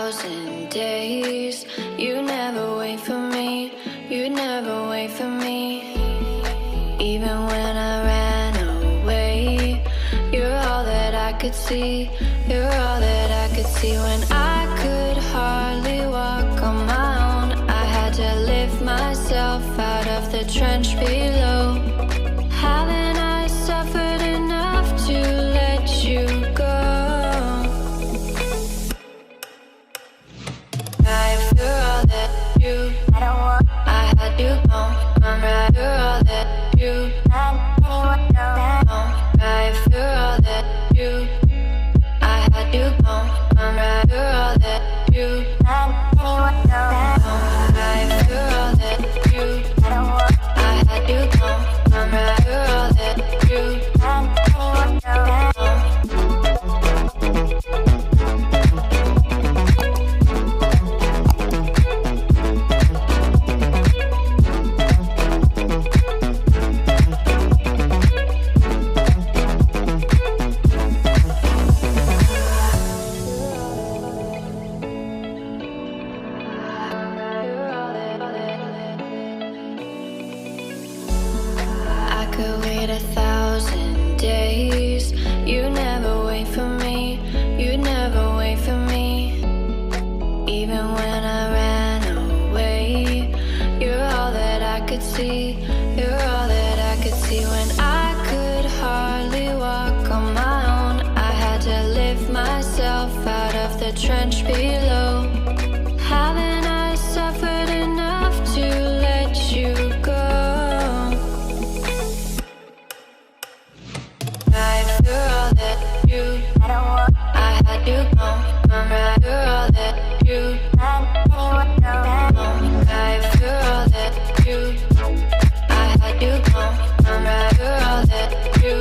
1,000 days. You never wait for me, you never wait for me. Even when I ran away, you're all that I could see, you're all that I could see. When I could hardly walk on my own, I had to lift myself out of the trench below. Haven't I suffered enough to let you go? You're all that you, I had you gone. I'm right, you're all that you, right, you're all that you, I had you gone. I'm right, you're all that you, right, you're all that you, I had you gone. I'm right, you're all that you, could wait 1,000 days. You never wait for me, you never wait for me. Even when I ran away, you're all that I could see, you're all that I could see. When I could hardly walk on my own, I had to lift myself out of the trench below. Haven't I suffered enough to let you go? You're all that you, I had you gone. I'm right, you're all that you, right, you're all that you, I had you gone. I'm right, you're all that you,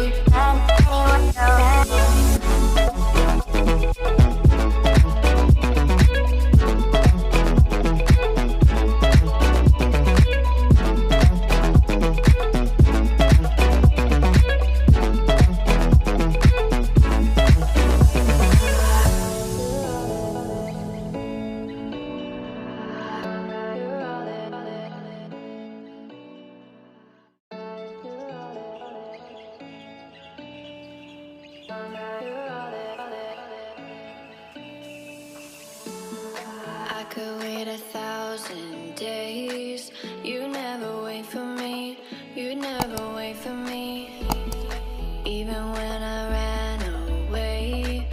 I could wait 1,000 days. You never wait for me, you never wait for me. Even when I ran away,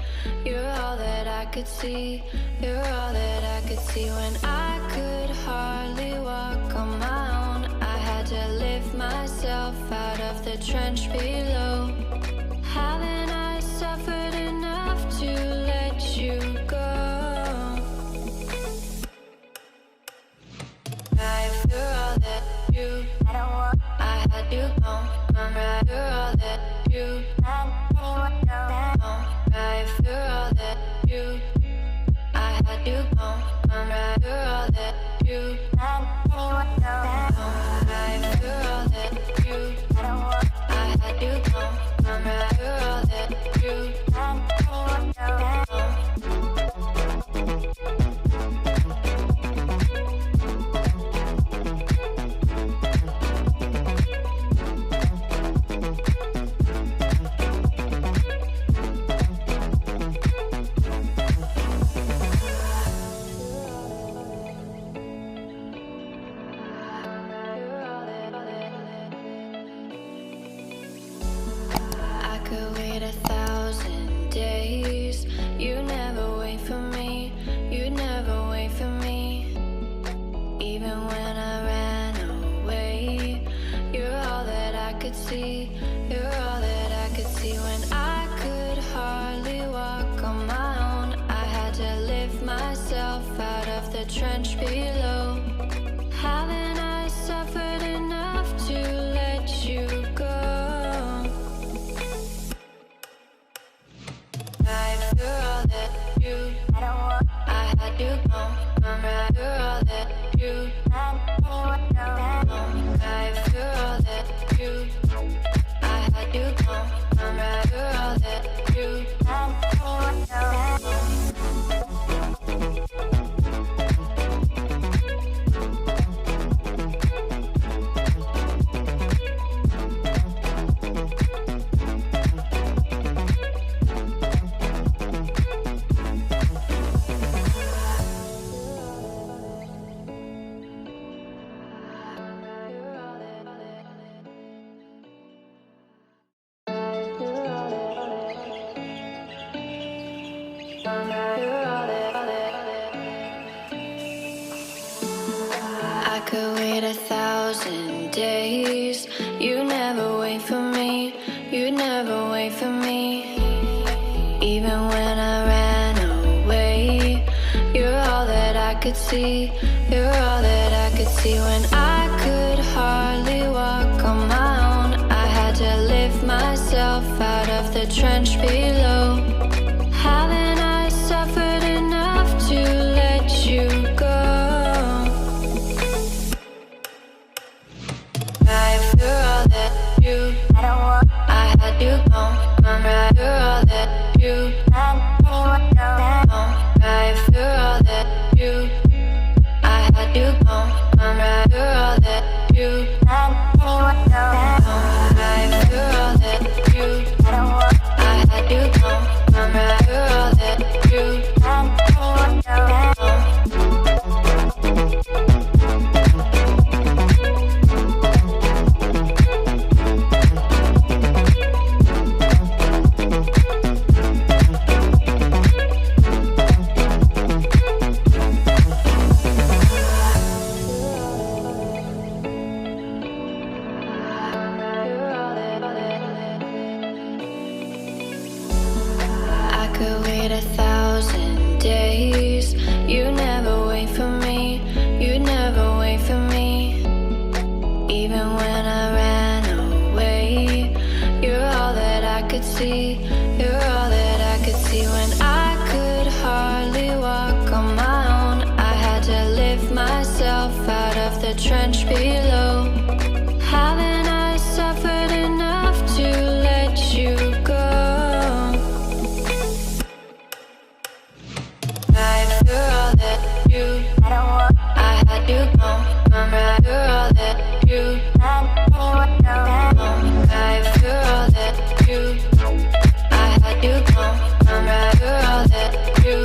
you're all that I could see, you're all that I could see. When I could hardly walk on my own, I had to lift myself out of the trench below. Haven't I suffered enough to let you go? You're all that you, I had you gone. I'm right, you're all that you, right, you're all that you, I had you gone. I'm right, you're all that you, right, you're all that you, I had you gone. I'm right, you're all that you, I could wait 1,000 days. You never wait for me, you never wait for me. Even when I ran away, you're all that I could see, you're all that I could see. When I could hardly walk on my own, I had to lift myself out of the trench below. Haven't I suffered enough to let you go? You're all that you, I had you gone. I'm right, you're all that you, right, you're all that you, I 1,000 days. You never wait for me, you never wait for me. Even when I ran away, you're all that I could see, you're all that I could see. When I could hardly walk on my own, I had to lift myself out of the trench below. Haven't I suffered enough to let you go? You're all that you, I had you gone. I'm right, you're all that you, right, you're all that you, I had you gone. I'm right, you're all that you, right, you're all that you, I had you gone. I'm right, you're all that you, could wait 1,000 days. You never wait for me, you never wait for me. Even when I ran away, you're all that I could see, you're all that I could see. When I could hardly walk on my own, I had to lift myself out of the trench below. Haven't I suffered enough to let you go? You're all that you, I had you gone. I'm right, you're all that you, right, you're all that you, I had you gone. I'm right, you're all that you,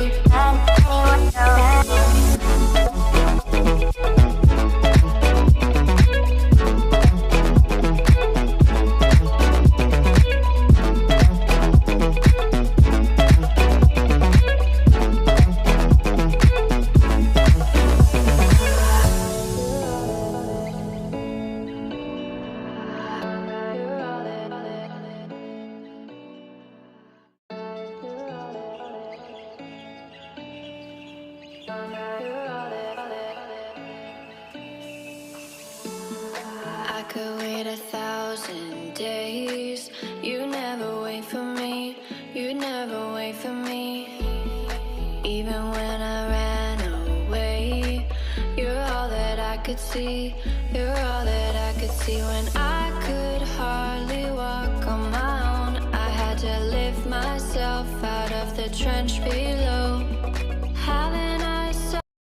I could wait 1,000 days. You never wait for me, you never wait for me. Even when I ran away, you're all that I could see, you're all that I could see. When I could hardly walk on my own, I had to lift myself out of the trench below.